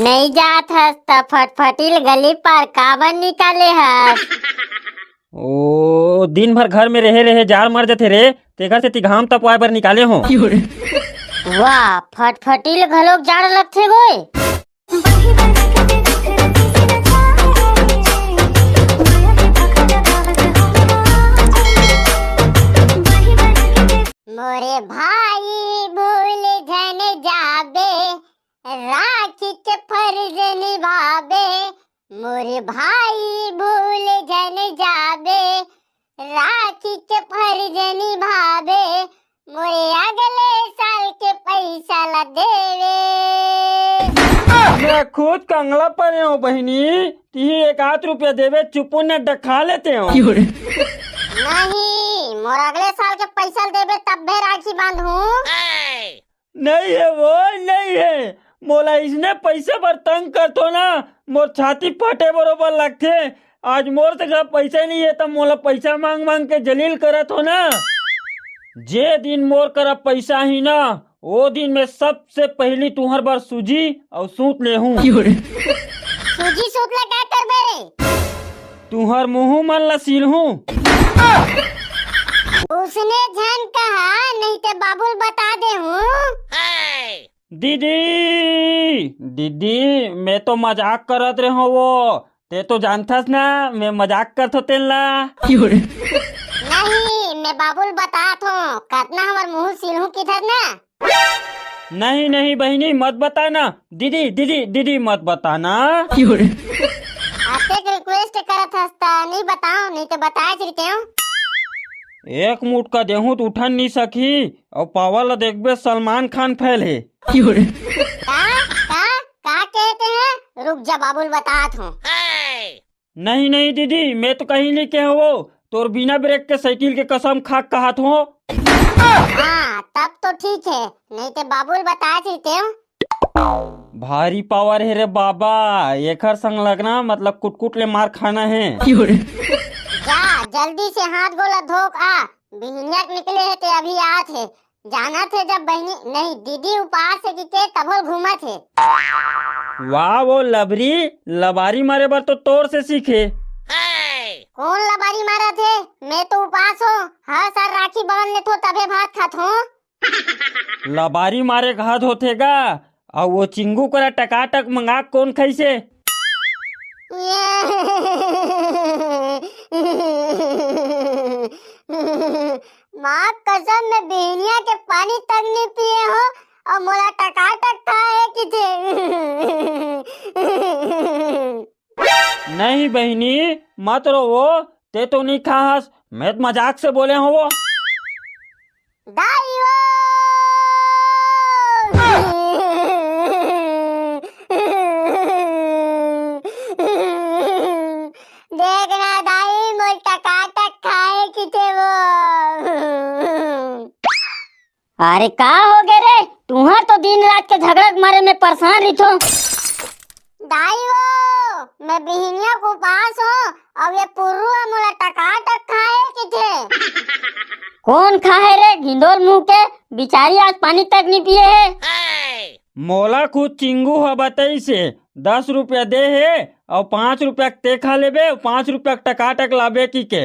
नहीं जात हस त फटफटिल गली पर काबर निकाले हस। ओ दिन भर घर में रहे रहे जाड़ मर जाते रे, तेखर से घाम तपवाए बर निकाले हो। वाह फटफटिल घलोक जाड़ लगथे गोय। मोरे भाई भूल जन जाबे, राखी के फर्ज निभाबे। मोरे भाई भूल जन जाबे, राखी के फर्ज निभाबे। मोरे अगले साल के पैसा ला देवे। मैं खुद कंगला पड़े हूँ बहनी, ती 1 रुपया देवे चुपुन ने डखा लेते हो। नहीं मोर अगले साल के पैसा देवे तब भी राखी बांधू। नहीं है वो नहीं है, मोला इसने पैसे पर तंग करतो ना, मोर छाती फटे बरोबर लगथे। आज मोर से पैसा नहीं है तब मोला पैसा मांग मांग के जलील करत हो ना। जे दिन मोर करा पैसा ही ना, वो दिन में सबसे पहली तुहर बार सूजी और सूत ले हूँ। सूजी सूत ला क्या करबे रे? तुहर मुँह मन ला सील हूँ। उसने झन कहा, नहीं तो बाबुल बता दे हूँ। दीदी दीदी मैं तो मजाक करत रहे हो, वो ते तो जानथस ना मैं मजाक करत होते ला। नहीं मैं बाबुल बतात हूँ, कतना हमार मुँह सिलहू किधर ना। नहीं नहीं बहनी मत बताना, दीदी दीदी दीदी मत बताना। आते रिक्वेस्ट करत हस्ता, नहीं बताओ नहीं तो बताए चलते हूँ। एक मुठ का देहूं तो उठन नहीं सकी, और पावल देखबे सलमान खान फैल है। का कहते हैं? रुक जा बाबुल बतात हूँ। नहीं नहीं दीदी मैं तो कहीं नहीं कहे वो, तोर बिना ब्रेक के साइकिल के कसम खा कहत हो। हाँ तब तो ठीक है, नहीं तो बाबुल बताए चलते हूँ। भारी पावर है रे बाबा, एकर संग लगना मतलब कुटकुट ले मार खाना है। जा जल्दी से हाथ गोला धोक आ, बिहनिया निकले है ते अभी आत है। जाना थे जब बहनी नहीं दीदी उपहार से जीते तभोल घूमा थे। वाह वो लबरी लबारी मारे बर तो तोर से सीखे। कौन लबारी मारा थे? मैं तो उपास हो, हर साल राखी बांध ले थो तबे भात खात हो। लबारी मारे घात होतेगा, और वो चिंगू करा टकाटक मंगा कौन खैसे। माँ कसम में बेहनिया के पानी तक नहीं पिए हो, और मोला टकाटक खाए कि थे। नहीं बहनी मत रो, ते तो नहीं खास, मैं तो मजाक से बोले हो वो। दाइयो देखना दाई मोल टकाटक खाए कि थे वो। अरे का हो गए रे, तुम्हार तो दिन रात के झगड़ा मारे में परेशान रही थो। दाई वो मैं बिहनिया को पास हो, अब ये पुर्रू मोला टकाटक खाए कि थे। कौन खाए रे घिंडोल मुंह के, बिचारी आज पानी तक नहीं पिए है। मोला खुद चिंगू है बताई से 10 रुपया दे है, और 5 रुपया ते खा लेबे, 5 रुपया टकाटक लाबे की के।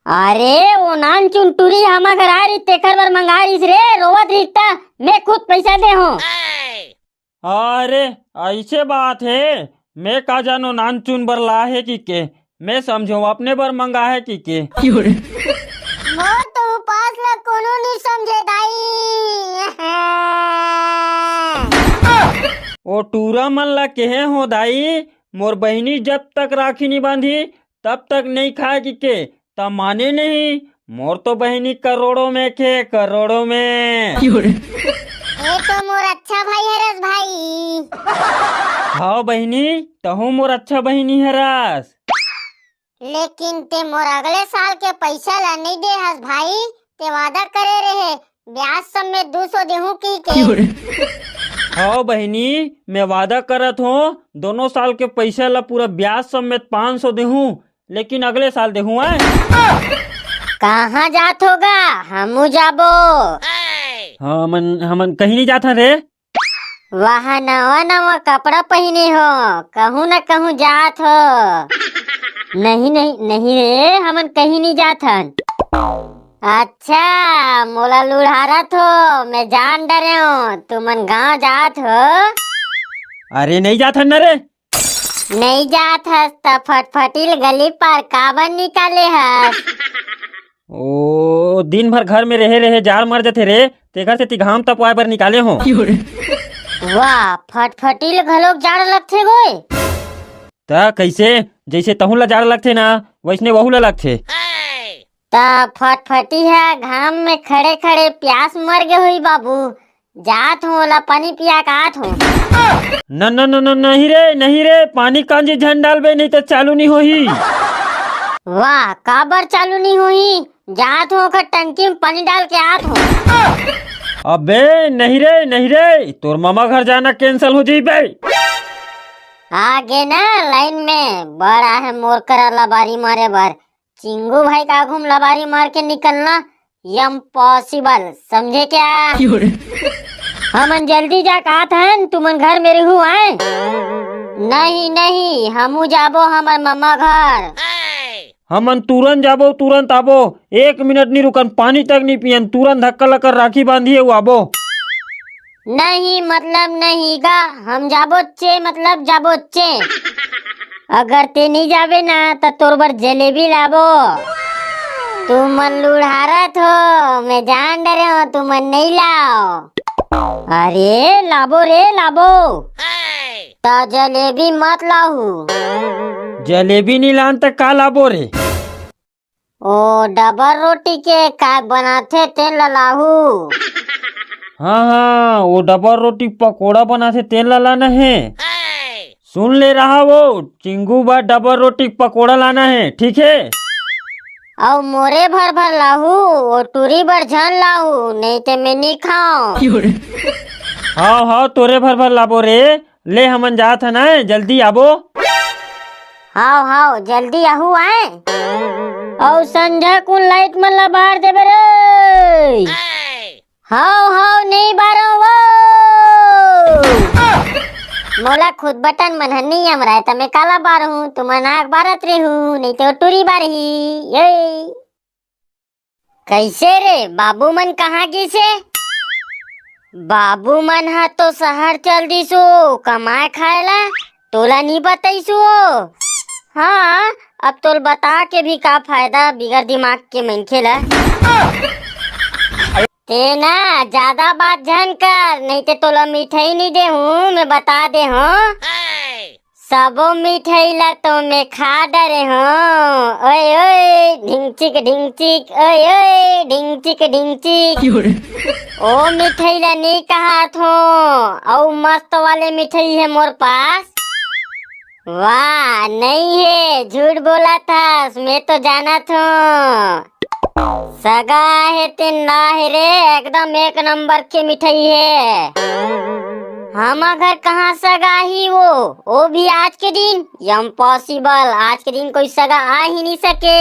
अरे वो नान चुनटुरी हम घर आ रही तेकर बर मंगा रही रे, रोवत रही मैं खुद पैसा दे हूँ। अरे ऐसे बात है, मैं का जानो नान चुन बर ला है की के, मैं समझो अपने बर मंगा है की के। मोर तो उपास ला कोनो नहीं समझे दाई। ओ टूरा मन ला कहे हो दाई, मोर बहनी जब तक राखी नहीं बांधी तब तक नहीं खाए की के, तब माने नहीं। मोर तो बहनी करोड़ों में के, करोड़ों में। ये तो मोर अच्छा भाई है रस भाई। हाँ बहनी तहु मोर अच्छा बहनी है रस। लेकिन ते मोर अगले साल के पैसा ला नहीं दे हस भाई, ते वादा करे रहे ब्याज समेत 200 देहू की के। हाँ बहनी मैं वादा करत हूँ, दोनों साल के पैसा ला पूरा ब्याज समेत 500 देहूँ, लेकिन अगले साल देहूँ। कहाँ जात होगा? हमू जाबो। हमन कहीं नहीं जाता रे। वाह, नवा नवा कपड़ा पहने हो, कहूँ न कहूँ जात हो। नहीं नहीं नहीं रे, हमन कहीं नहीं जात हन। अच्छा, मोला लुढ़ारा थो, मैं जान डरे हूँ तुमन गाँव जात हो। अरे नहीं जात हन न रे। नहीं जात हस त फटफटिल गली पार काबर निकाले हस। ओ दिन भर घर में रहे रहे जाड़ मर जाते रे, तेखर सेती घाम तपवाए बर निकाले हो। वाह, फटफटिल घलोक जाड़ लगथे गोय। ता कैसे, जैसे तहु ला जाड़ लगथे ना वैसने वहू ला लगथे। ता फटफटी है घाम में खड़े खड़े प्यास मर गए हुई बाबू, जात हो ला पानी पिया कात हो। न न न न नहीं रे नहीं रे, पानी कांजी झन डालबे नहीं तो चालू नहीं होही। वाह, काबर चालू नहीं हुई, जात हो का टंकी में पानी डाल के आत हो। अबे नहीं रे, तोर मामा घर जाना कैंसल हो जाइबे। आगे ना लाइन में बड़ा है मोर करा लबारी मारे बर, चिंगू भाई का घूम लबारी मार के निकलना इम्पॉसिबल, समझे क्या। हमन जल्दी जा कात हन, तुमन घर मेरे हु आए। नहीं नहीं, हमू जाबो हमार मामा घर। हमन तुरंत जाबो तुरंत आबो, 1 मिनट नहीं रुकन, पानी तक नहीं पियन, तुरंत धक्का लकर राखी बांधिए वो आबो। नहीं मतलब नहीं गा, हम जाबो चे मतलब जाबो चे। अगर ते नहीं जाबे ना तो तोर बर जलेबी लाबो। तुम मन लुढ़ारत हो, मैं जान डरे हो तुम मन नहीं लाओ। अरे लाबो रे लाबो, तो जलेबी मत लाहू। जलेबी नहीं लान तक का लाबो रे। ओ डबर रोटी के का बनाथे तेन ला लाहू। हाँ वो डबर रोटी पकोड़ा बनाथे तेल ला लाना है। सुन ले रहा वो चिंगू बा डबर रोटी पकोड़ा लाना है, ठीक है। और मोरे भर भर लाहू, और टूरी भर झन लाहू, नहीं तो मैं नहीं खाऊं। हाँ तोरे भर भर लाबो रे, ले हमन जात है ना, जल्दी आबो। हाँ जल्दी आहू आए। और संझा कुन लाइट मन ला बाहर देबे रे। हाँ नहीं बारो वो। मोला खुद बटन मन नहीं अमरा है, मैं काला बार हूँ, तुम नाक बारत रे हूँ, नहीं तो टूरी बार ही। ये कैसे रे, बाबू मन कहाँ गिसे। बाबू मन हा तो शहर चल दिसो कमाए खाएला, तोला नहीं बताइसो। हाँ, अब तोल बता के भी का फायदा, बिगर दिमाग के मनखे ला। ते ना ज्यादा बात झन कर, नहीं ते तोला मिठाई नहीं दे हूँ, मैं बता दे हूँ। सबो मिठाई ला तो मैं खा डरे हूँ। ओए ओए ढिंचिक ढिंचिक, ओए ओए ढिंचिक ढिंचिक। ओ मिठाई ला नहीं कहा थो, और मस्त वाले मिठाई है मोर पास। वाह नहीं है, झूठ बोला था, मैं तो जाना था। सगा है ते ना है रे, एकदम 1 नंबर की मिठाई है। हमारा घर कहाँ सगा ही वो भी आज के दिन इम्पॉसिबल, आज के दिन कोई सगा आ ही नहीं सके।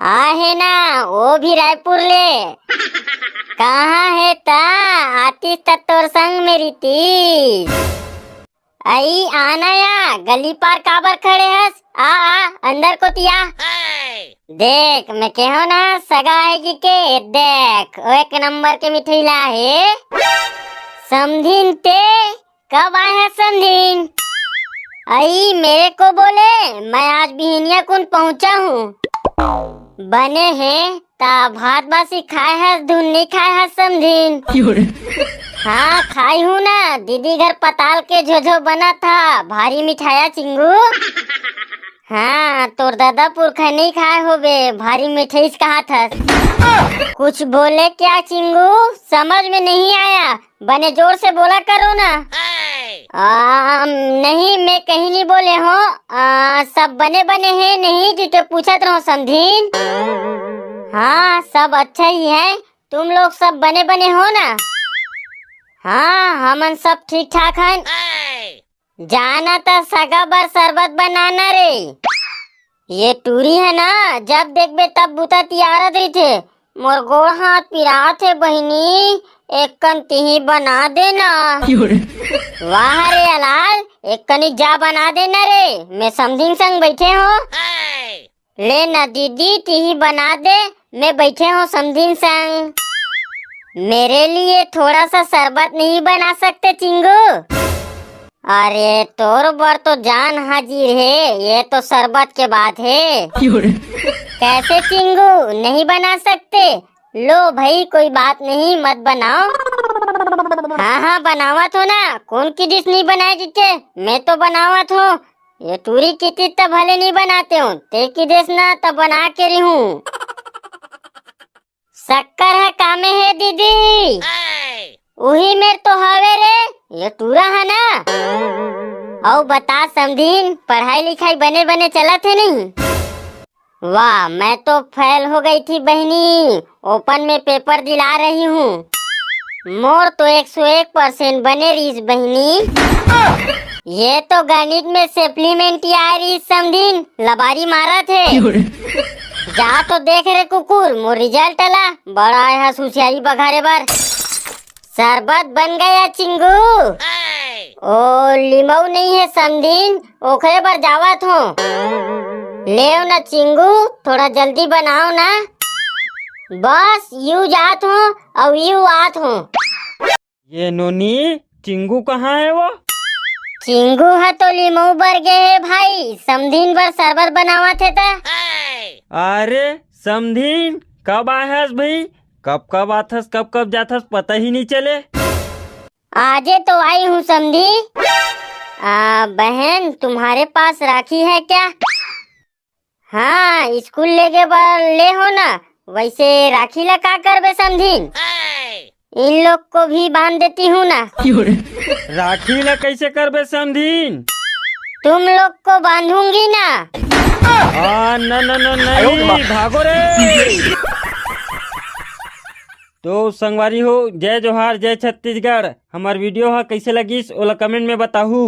आहे ना, वो भी रायपुर ले। कहाँ है ता, आतीस तोर संग मेरी तीस। आई आना या, गली पार काबर खड़े हस, आ अंदर को तिया। देख मैं कहो ना, सगा है कि के देख, 1 नंबर के मिठाई ला है। समझीन ते, कब आए है समझीन। आई मेरे को बोले, मैं आज बिहनिया कुन पहुंचा हूँ। बने हैं ता भात बासी खाए है, धुन नहीं खाए है समझीन। हाँ खाई हूँ ना, दीदी घर पताल के झोझो बना था, भारी मिठाया चिंगू। हाँ तोर दादा पुरखा नहीं खाए होबे, भारी मिठाई कहा था। कुछ बोले क्या चिंगू, समझ में नहीं आया, बने जोर से बोला करो ना। नहीं मैं कहीं नहीं बोले हो, सब बने बने हैं, नहीं जो पूछत रहो समझीन। हाँ सब अच्छा ही है, तुम लोग सब बने बने हो ना। हाँ हमन सब ठीक ठाक हैं। जाना था सगा बर शरबत बनाना रे। ये टूरी है ना, जब देखबे तब बुता तियारत रही थे, मोर गोड़ हाथ पिरात है बहिनी, एक कंती ही बना देना। वाह रे अलाल, एक कनी जा बना देना रे, मैं समधिन संग बैठे हो। ले ना दीदी ती बना दे, मैं बैठे हूँ समधिन संग। मेरे लिए थोड़ा सा शरबत नहीं बना सकते चिंगू? अरे तोर बर तो जान हाजिर है, ये तो शरबत के बात है। कैसे चिंगू नहीं बना सकते? लो भाई कोई बात नहीं, मत बनाओ। हाँ हाँ बनावत हो ना, कौन की डिश नहीं बनाए जिसके, मैं तो बनावत हूँ। ये टूरी की चीज तो भले नहीं बनाते हूँ, ते की डिश ना तब बना के रही हूँ। शक्कर है कामे है दीदी, वही मेरे तो हवे रे, ये टूरा है ना। और बता समधीन, पढ़ाई लिखाई बने बने चला थे नहीं? वाह मैं तो फेल हो गई थी बहनी, ओपन में पेपर दिला रही हूँ। मोर तो 101% बने रही बहनी। ये तो गणित में सप्लीमेंट्री आ रही समधीन, लबारी मारा थे। जा तो देख रे कुकुर, मोर रिजल्ट अला बड़ा है सुसियाई बघारे बार। शरबत बन गया चिंगू। ओ लिमऊ नहीं है समधीन, ओखरे पर जावत हो। ले ना चिंगू, थोड़ा जल्दी बनाओ ना। बस यू जात हो और यू आत हो। ये नोनी, चिंगू कहाँ है वो? चिंगू है तो लिमऊ बर गए है भाई, समधीन बर शरबत बनावा थे ता। अरे समधीन कब आयस भाई? कब कब आथस कब कब जाथस पता ही नहीं चले। आजे तो आई हूँ समधी। बहन तुम्हारे पास राखी है क्या? हाँ स्कूल लेके ले हो ना, वैसे राखी ला का करबे समधीन? इन लोग को भी बांध देती हूँ ना। राखी ला कैसे करबे समधीन? तुम लोग को बांधूंगी ना। न न न नहीं, भागो रे। तो संगवारी हो, जय जोहार जय छत्तीसगढ़। हमार वीडियो हा कैसे लगिस ओला कमेंट में बताहू।